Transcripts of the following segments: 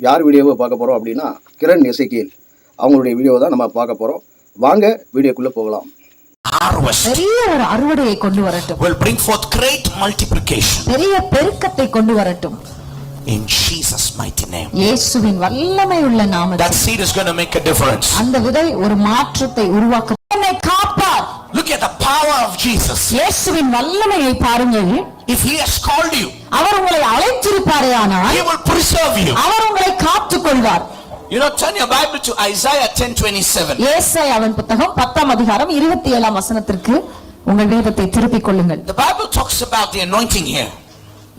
யார் வீடியோவை பார்க்க போகிறோம் அப்படின்னா கிரண் எசேக்கியேல் அவங்களுடைய வீடியோ தான் நம்ம பார்க்க போகிறோம். வாங்க வீடியோக்குள்ளே போகலாம். பெரிய ஒரு அறுவடையை கொண்டு வரட்டும். Will bring forth great multiplication. பெரிய பெருக்கத்தை கொண்டு வரட்டும். In Jesus' mighty name. இயேசுவின் வல்லமை உள்ள நாமத்தில். That seed is going to make a difference. அந்த விதை ஒரு மாற்றத்தை உருவாக்கும். என்னை காப்பார். Look at the power of Jesus. இயேசுவின் வல்லமையை பாருங்கள். If he has called you, அவர் உங்களை அழைத்திருப்பாரேயானால் he will preserve you. அவர் உங்களை காத்துக் கொள்வார். You know, turn your Bible to Isaiah 10:27. ஏசாயாவின் புத்தகம் 10ஆம் அதிகாரம் 27ஆம் வசனத்திற்கு உங்கள் வேதத்தை திருப்பிக் கொள்ளுங்கள். The Bible talks about the anointing here.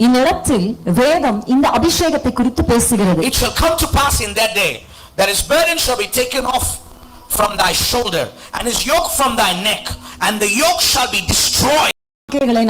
இந்த இடத்தில் வேதம் இந்த அபிஷேகத்தை குறித்து பேசுகிறது. It shall come to pass in that day that his burden shall be taken off from thy shoulder and his yoke from thy neck, and the yoke shall be destroyed.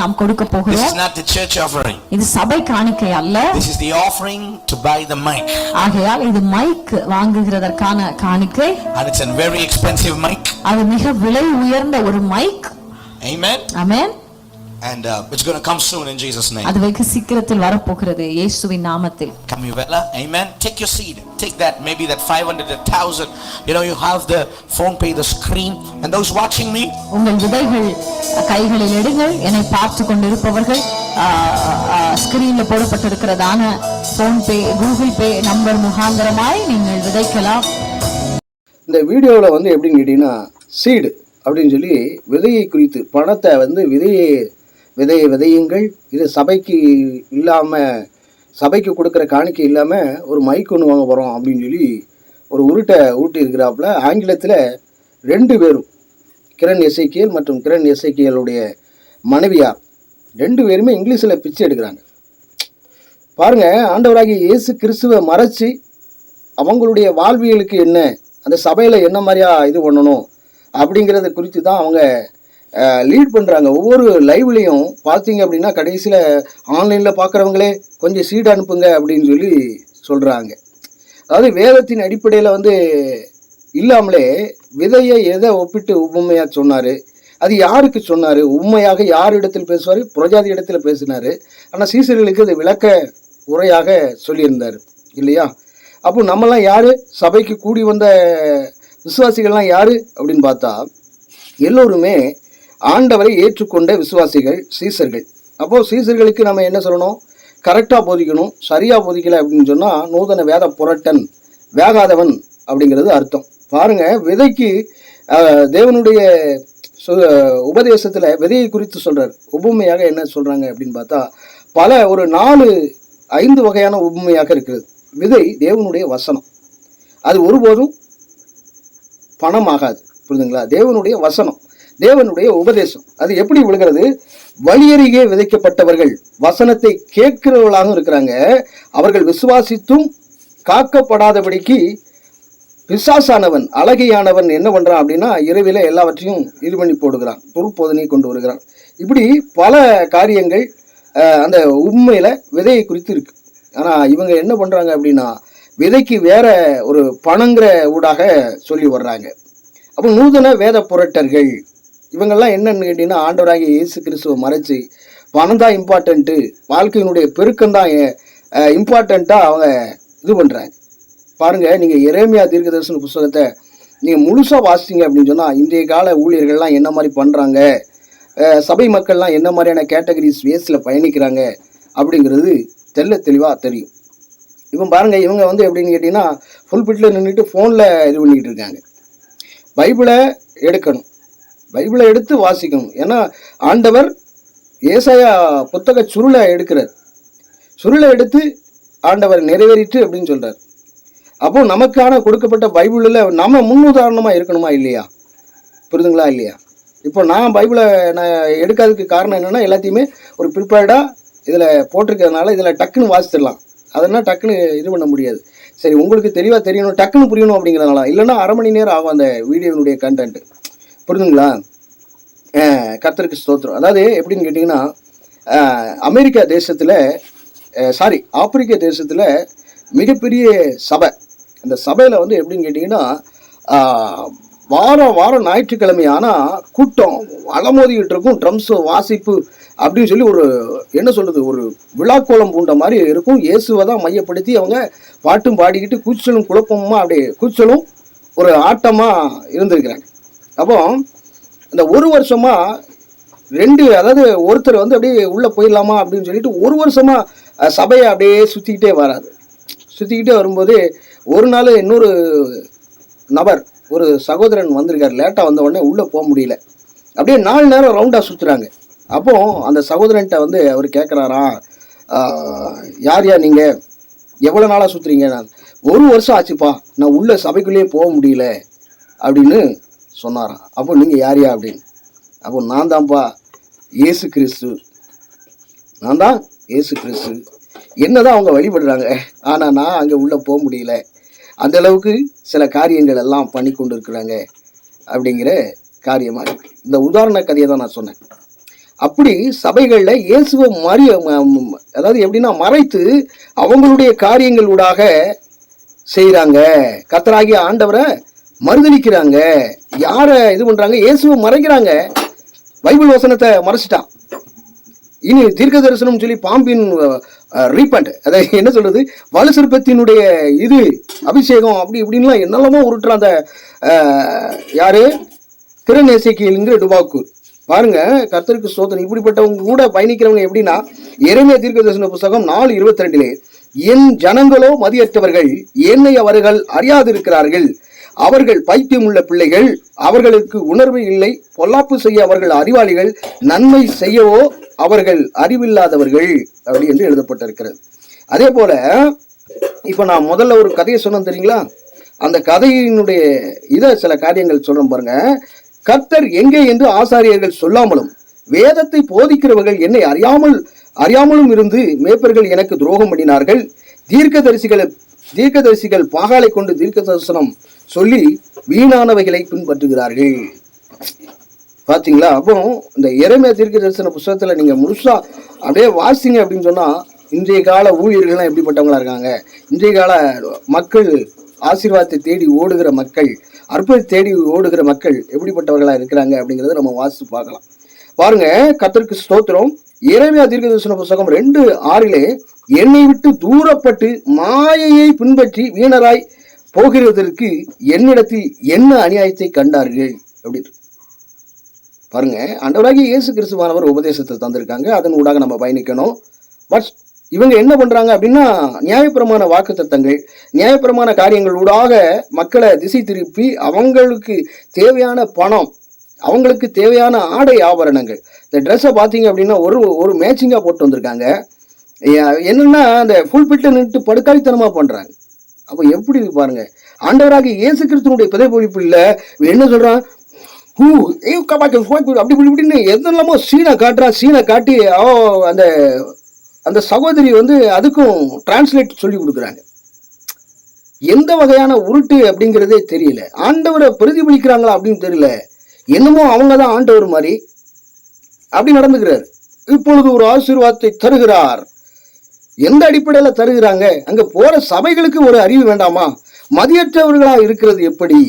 நாம் கொடுக்க போகிறோம். This is not the church offering. இது சபை காணிக்கை அல்ல. This is the offering to buy the mic. ஆகையால் இது mic வாங்குகிறதற்கான காணிக்கை. And it's a very expensive mic. அது மிக விலை உயர்ந்த ஒரு mic. Amen. Amen. And it's going to come soon in Jesus name. அது வெகு சீக்கிரத்தில் வர போகிறது இயேசுவின் நாமத்தில். Kamivela, amen. Take your seed. Take that, maybe that 500, 1,000. You know, you have the phone pay, the screen, and those watching me. உங்கள் விதைகள் கைகளில் எடுங்கள். என்னை பார்த்து கொண்டிருப்பவர்கள் ஸ்கிரீன்ல போடப்பட்டிருக்கிறதான போன் பே, கூகுள் பே நம்பர் முகாந்தரமாய் நீங்கள் விதைக்கலாம். இந்த வீடியோவில் வந்து எப்படின்னு கேட்டீங்கன்னா சீடு அப்படின்னு சொல்லி விதையை குறித்து பணத்தை வந்து விதையுங்கள், இது சபைக்கு இல்லாமல் சபைக்கு கொடுக்குற காணிக்கை இல்லாமல் ஒரு மைக் ஒன்று வாங்க போகிறோம் அப்படின்னு சொல்லி ஒரு உருட்டை ஊட்டி இருக்கிறாப்புல. ஆங்கிலத்தில் 2 பேரும் கிரண் எசேக்கியேல் மற்றும் கிரண் எசேக்கியேலுடைய மனைவியார் 2 பேருமே இங்கிலீஷில் பிச்சை எடுக்கிறாங்க. பாருங்கள், ஆண்டவராகிய இயேசு கிறிஸ்துவை மறைச்சி அவங்களுடைய வாழ்வியலுக்கு என்ன, அந்த சபையில் என்ன மாதிரியா இது பண்ணணும் அப்படிங்கிறத குறித்து தான் அவங்க லீட் பண்ணுறாங்க. ஒவ்வொரு லைவ்லையும் பார்த்தீங்க அப்படின்னா கடைசியில் ஆன்லைனில் பார்க்குறவங்களே கொஞ்சம் சீடு அனுப்புங்க அப்படின்னு சொல்லி சொல்கிறாங்க. அதாவது வேதத்தின் அடிப்படையில் வந்து இல்லாமலே விதையை எதை ஒப்பிட்டு உண்மையாக சொன்னார், அது யாருக்கு சொன்னார், உண்மையாக யார் இடத்தில் பேசுவார், புரஜாதி இடத்துல பேசினார். ஆனால் சீசர்களுக்கு அது விளக்க உரையாக சொல்லியிருந்தார் இல்லையா? அப்போ நம்மலாம் யார், சபைக்கு கூடி வந்த விசுவாசிகள்லாம் யார் அப்படின்னு பார்த்தா எல்லோருமே ஆண்டவரை ஏற்றுக்கொண்ட விசுவாசிகள், சீசர்கள். அப்போது சீசர்களுக்கு நம்ம என்ன சொல்லணும், கரெக்டாக போதிக்கணும். சரியாக போதிக்கலை அப்படின்னு சொன்னால் நூதன வேத புரட்டன், வேகாதவன் அப்படிங்கிறது அர்த்தம். பாருங்கள், விதைக்கு தேவனுடைய உபதேசத்தில் விதையை குறித்து சொல்கிறார். உபமையாக என்ன சொல்கிறாங்க அப்படின்னு பார்த்தா ஒரு 4-5 வகையான உபமையாக இருக்கிறது. விதை தேவனுடைய வசனம், அது ஒருபோதும் பணமாகாது. புரியுதுங்களா? தேவனுடைய வசனம், தேவனுடைய உபதேசம் அது எப்படி விழுகிறது? வழியருகே விதைக்கப்பட்டவர்கள் வசனத்தை கேட்கிறவர்களாகவும் இருக்கிறாங்க. அவர்கள் விசுவாசித்தும் காக்கப்படாதபடிக்கு பிசாசானவன், அழகையானவன் என்ன பண்ணுறான் அப்படின்னா இரவில எல்லாவற்றையும் இது பண்ணி போடுகிறான், துர்போதனை கொண்டு வருகிறான். இப்படி பல காரியங்கள் அந்த உண்மையில் விதையை குறித்து இருக்கு. ஆனால் இவங்க என்ன பண்ணுறாங்க அப்படின்னா விதைக்கு வேற ஒரு பணங்கிற ஊடாக சொல்லி வர்றாங்க. அப்போ நூதன வேத புரட்டர்கள் இவங்கெல்லாம் என்னன்னு கேட்டிங்கன்னா ஆண்டவராகிய இயேசு கிறிஸ்துவை மறைச்சி பணம் தான் இம்பார்ட்டண்ட்டு, வாழ்க்கையினுடைய பெருக்கம் தான் இம்பார்ட்டண்ட்டாக அவங்க இது பண்ணுறாங்க. பாருங்கள், நீங்கள் எரேமியா தீர்க்கதரிசன புஸ்தகத்தை நீங்கள் முழுசாக வாசிச்சிங்க அப்படின்னு சொன்னால் இன்றைய கால ஊழியர்கள்லாம் என்ன மாதிரி பண்ணுறாங்க, சபை மக்கள்லாம் என்ன மாதிரியான கேட்டகரிஸ் வேஸில் பயணிக்கிறாங்க அப்படிங்கிறது தெளிவாக தெரியும். இப்போ பாருங்கள், இவங்க வந்து எப்படின்னு கேட்டிங்கன்னா ஃபுல் பிட்டில் நின்றுட்டு ஃபோனில் இது பண்ணிக்கிட்டு இருக்காங்க. பைபிளை எடுக்கணும், பைபிளை எடுத்து வாசிக்கணும். ஏன்னா ஆண்டவர் ஏசாயா புத்தக சுருளை எடுக்கிறார், சுருளை எடுத்து ஆண்டவர் நிறைவேறிட்டு அப்படின்னு சொல்கிறார். அப்போது நமக்கான கொடுக்கப்பட்ட பைபிளில் நம்ம முன்னுதாரணமாக இருக்கணுமா இல்லையா? புரியுதுங்களா இல்லையா? இப்போ நான் பைபிளை எடுக்காததுக்கு காரணம் என்னென்னா எல்லாத்தையுமே ஒரு ப்ரிப்பேர்டாக இதில் போட்டிருக்கிறதுனால இதில் டக்குன்னு வாசிச்சிடலாம், அதெல்லாம் டக்குன்னு இது பண்ண முடியாது. சரி, உங்களுக்கு தெளிவாக தெரியணும், டக்குன்னு புரியணும் அப்படிங்கிறதுனால, இல்லைன்னா அரை மணி நேரம் ஆகும் அந்த வீடியோனுடைய கண்டென்ட். புரியுதுங்களா? கர்த்தருக்கு ஸ்தோத்திரம். அதாவது எப்படின்னு கேட்டிங்கன்னா அமெரிக்கா தேசத்தில் ஆப்பிரிக்க தேசத்தில் மிகப்பெரிய சபை. அந்த சபையில் வந்து எப்படின்னு கேட்டிங்கன்னா வாரம் ஞாயிற்றுக்கிழமை ஆனால் கூட்டம் அலமோதிக்கிட்டு இருக்கும், ட்ரம்ஸு வாசிப்பு அப்படின்னு சொல்லி ஒரு என்ன சொல்றது, ஒரு விழாக்கோலம் பூண்ட மாதிரி இருக்கும். இயேசுவை தான் மையப்படுத்தி அவங்க பாட்டும் பாடிக்கிட்டு கூச்சலும் குழப்பமா அப்படியே கூச்சலும் ஒரு ஆட்டமா இருந்திருக்கிறாங்க. அப்போ இந்த ஒரு வருஷமா அதாவது ஒருத்தர் வந்து அப்படியே உள்ள போயிடலாமா அப்படின்னு சொல்லிட்டு ஒரு வருஷமா சபையை அப்படியே சுத்திக்கிட்டே வரும்போது ஒரு நாள் இன்னொரு நபர், ஒரு சகோதரன் வந்திருக்காரு. லேட்டாக வந்த உடனே உள்ளே போக முடியல. அப்படியே 4 நேரம் ரவுண்டாக சுற்றுறாங்க. அப்போ அந்த சகோதரன்ட்ட வந்து அவர் கேட்குறாராம், யார் நீங்கள் எவ்வளோ நாளாக சுற்றுறீங்க? நான் 1 வருஷம் ஆச்சுப்பா, நான் உள்ள சபைக்குள்ளேயே போக முடியல அப்படின்னு சொன்னாராம். அப்போ நீங்கள் யாரியா அப்படின்னு. அப்போ நான் தான்ப்பா இயேசு கிறிஸ்து, நான் தான் இயேசு கிறிஸ்து. என்னதான் அவங்க வழிபடுறாங்க, ஆனால் நான் அங்கே உள்ளே போக முடியல. அந்த அளவுக்கு சில காரியங்கள் எல்லாம் பண்ணி கொண்டு இருக்கிறாங்க அப்படிங்கிற காரியமாக இருக்கு. இந்த உதாரண கதையை தான் நான் சொன்னேன். அப்படி சபைகளில் இயேசுவை அதாவது எப்படின்னா மறைத்து அவங்களுடைய காரியங்களூடாக செய்கிறாங்க. கர்த்தராகிய ஆண்டவரை மறுதலிக்கிறாங்க. யாரை இது பண்ணுறாங்க? இயேசுவை மறைக்கிறாங்க. பைபிள் வசனத்தை மறைச்சிட்டான். இனி தீர்க்க தரிசனம் சொல்லி பாம்பின் ரீபண்ட், அதை என்ன சொல்றது, வலுசிற்பத்தினுடைய இது அபிஷேகம் அப்படி இப்படின்லாம் என்னெல்லாமோ உருட்டுற அந்த யாரு திறநேசைக்கியல்ங்கிற டுபாக்கு பாருங்க. கர்த்தருக்கு ஸ்தோத்திரம். இப்படிப்பட்டவங்க கூட பயணிக்கிறவங்க எப்படின்னா, எரேமியா தீர்க்க தரிசன புத்தகம் 4:22 என் ஜனங்களோ மதியற்றவர்கள், என்னை அவர்கள் அறியாதிருக்கிறார்கள், அவர்கள் பைத்தியம் உள்ள பிள்ளைகள், அவர்களுக்கு உணர்வு இல்லை, பொல்லாப்பு செய்ய அவர்கள் அறிவாளிகள், நன்மை செய்யவோ அவர்கள் அறிவில்லாதவர்கள் அப்படி என்று எழுதப்பட்டிருக்கிறது. அதே போல இப்ப நான் முதல்ல ஒரு கதையை சொன்னேன் தெரியுங்களா, அந்த கதையினுடைய சில காரியங்கள் சொல்றேன் பாருங்க. கர்த்தர் எங்கே என்று ஆசாரியர்கள் சொல்லாமலும் வேதத்தை போதிக்கிறவர்கள் என்னை அறியாமலும் இருந்து மேய்ப்பர்கள் எனக்கு துரோகம் பண்ணினார்கள். தீர்க்கதரிசிகள் பாகாலை கொண்டு தீர்க்க தரிசனம் சொல்லி வீணானவைகளை பின்பற்றுகிறார்கள். பாத்தீங்களா? அப்போ இந்த எரேமியா தீர்க்க தரிசன புத்தகத்துல நீங்க முழுசா அப்படியே வாசிங்க அப்படின்னு சொன்னா, இன்றைய கால ஊழியர்கள்லாம் எப்படிப்பட்டவங்களா இருக்காங்க, இன்றைய கால மக்கள், ஆசீர்வாதத்தை தேடி ஓடுகிற மக்கள், அற்புதத்தை தேடி ஓடுகிற மக்கள் எப்படிப்பட்டவர்களா இருக்கிறாங்க அப்படிங்கறத நம்ம வாசித்து பார்க்கலாம். பாருங்க, கர்த்தருக்கு ஸ்தோத்திரம். எரேமியா தீர்க்க தரிசன புத்தகம் 2:6 என்னை விட்டு தூரப்பட்டு மாயையை பின்பற்றி வீணராய் போகிறதற்கு என்னிடத்தில் என்ன அநியாயத்தை கண்டார்கள் அப்படின்னு பாருங்க. ஆண்டவராகிய இயேசு கிறிஸ்துவானவர் உபதேசத்தை தந்திருக்காங்க, அதன் ஊடாக நம்ம பயணிக்கணும். பட் இவங்க என்ன பண்றாங்க அப்படின்னா, நியாயப்பிரமாண வாக்குத்தத்தங்கள், நியாயப்பிரமாண காரியங்கள் ஊடாக மக்களை திசை திருப்பி அவங்களுக்கு தேவையான பணம், அவங்களுக்கு தேவையான ஆடை ஆபரணங்கள், இந்த ட்ரெஸ்ஸை பார்த்தீங்க அப்படின்னா ஒரு மேட்சிங்காக போட்டு வந்திருக்காங்க. என்னன்னா அந்த ஃபுல் பிட்டு நின்று படுக்காய்த்தனமா பண்றாங்க. அப்போ எப்படி பாருங்க, ஆண்டவராகிய இயேசு கிறிஸ்துவனுடைய பிரதிபலிப்பு இல்லை. என்ன சொல்றான், அப்படி இப்படின்னு எதெல்லாமோ சீனை காட்டி அந்த சகோதரி வந்து அதுக்கும் டிரான்ஸ்லேட் சொல்லி கொடுக்குறாங்க. எந்த வகையான உருட்டு அப்படிங்கிறதே தெரியல. ஆண்டவரை பிரதிபலிக்கிறாங்களா அப்படின்னு தெரியல. என்னமோ அவங்க தான் ஆண்டவர் மாதிரி அப்படி நடந்துக்கிறார். இப்பொழுது ஒரு ஆசீர்வாதத்தை தருகிறார். எந்த அடிப்படையில தருகிறாங்க? அங்க போற சபைகளுக்கு ஒரு அறிவு வேண்டாமா? மதியற்றவர்களா இருக்கிறது எப்படி?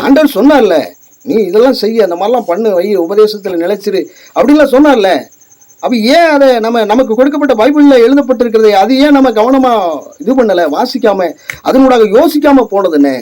ஆண்டவர் சொன்னார்ல, நீ இதெல்லாம் செய்ய, அந்த மாதிரிலாம் பண்ணு, வை, உபதேசத்துல நிலைச்சிரு அப்படின்லாம் சொன்னார்ல. அப்ப ஏன் அதை நமக்கு கொடுக்கப்பட்ட பைபிள்ல எழுதப்பட்டிருக்கிறதை அது ஏன் நம்ம கவனமா இது பண்ணல, வாசிக்காம அதனூடாக யோசிக்காம போனதுன்னு?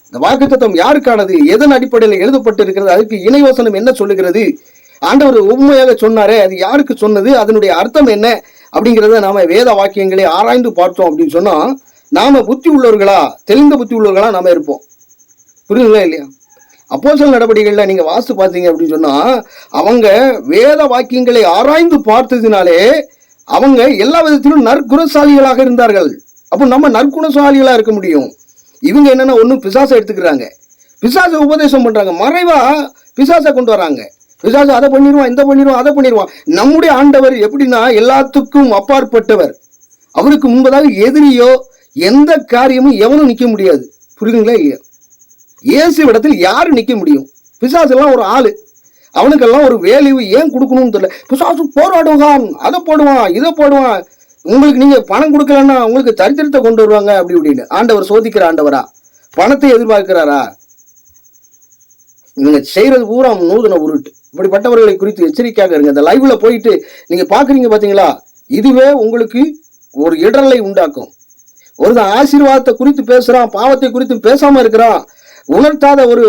இந்த வாக்குத்தத்தம் யாருக்கானது, எதன் அடிப்படையில் எழுதப்பட்டு இருக்கிறது, அதுக்கு இணைவசனம் என்ன சொல்லுகிறது, ஆண்டவர் உண்மையாக சொன்னாரே அது யாருக்கு சொன்னது, அதனுடைய அர்த்தம் என்ன அப்படிங்கிறத நாம வேத வாக்கியங்களை ஆராய்ந்து பார்த்தோம் அப்படின்னு சொன்னா, நாம புத்தி உள்ளவர்களா, தெளிந்த புத்தி உள்ளவர்களா நாம இருப்போம். புரியுதுங்களா இல்லையா? அப்போஸ்தலர் நடவடிக்கைகள்ல நீங்க வாசித்து பார்த்தீங்க அப்படின்னு சொன்னா, அவங்க வேத வாக்கியங்களை ஆராய்ந்து பார்த்ததினாலே அவங்க எல்லா விதத்திலும் நற்குணசாலிகளாக இருந்தார்கள். அப்போ நம்ம நற்குணசாலிகளா இருக்க முடியும். இவங்க என்னன்னா, ஒன்றும் பிசாசை எடுத்துக்கிறாங்க, பிசாசை உபதேசம் பண்றாங்க, மறைவா பிசாசை கொண்டு வராங்க. பிசாசு அதை பண்ணிடுவான், இந்த பண்ணிடுவான், அதை பண்ணிடுவான். நம்முடைய ஆண்டவர் எப்படின்னா எல்லாத்துக்கும் அப்பாற்பட்டவர். அவருக்கு முன்பதாக எதிரியோ எந்த காரியமும் எவனும் நிற்க முடியாது. புரியுதுங்களா இல்லையா? இயேசு இடத்தில் யாரு நிற்க முடியும்? பிசாசு எல்லாம் ஒரு ஆளு, அவனுக்கெல்லாம் ஒரு வேல்யூ ஏன் கொடுக்கணும்னு தெரியல. பிசாசு போராடுவான், அதை போடுவான், இதை போடுவான். உங்களுக்கு நீங்க பணம் கொடுக்கலன்னா உங்களுக்கு தரித்திரத்தை கொண்டு வருவாங்க அப்படி இப்படின்னு. ஆண்டவர் சோதிக்கிற ஆண்டவரா? பணத்தை எதிர்பார்க்கிறாரா? இவங்க செய்யறது பூரா நூதன உருட்டு. இப்படிப்பட்டவர்களை குறித்து எச்சரிக்கையாக இருங்க. இந்த லைவ்ல போயிட்டு நீங்க பாக்குறீங்க பாத்தீங்களா, இதுவே உங்களுக்கு ஒரு இடரலை உண்டாக்கும். ஒருத்தன் ஆசீர்வாதத்தை குறித்து பேசுறான், பாவத்தை குறித்து பேசாம இருக்கிறான், உணர்த்தாத ஒரு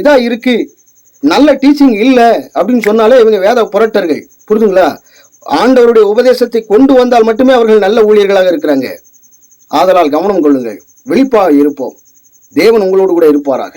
இதா இருக்கு, நல்ல டீச்சிங் இல்லை அப்படின்னு சொன்னாலே இவங்க வேத புரட்டர்கள். புரிதுங்களா? ஆண்டவருடைய உபதேசத்தை கொண்டு வந்தால் மட்டுமே அவர்கள் நல்ல ஊழியர்களாக இருக்கிறாங்க. ஆதலால் கவனம் கொள்ளுங்கள், விழிப்பாக இருப்போம். தேவன் உங்களோடு கூட இருப்பாராக.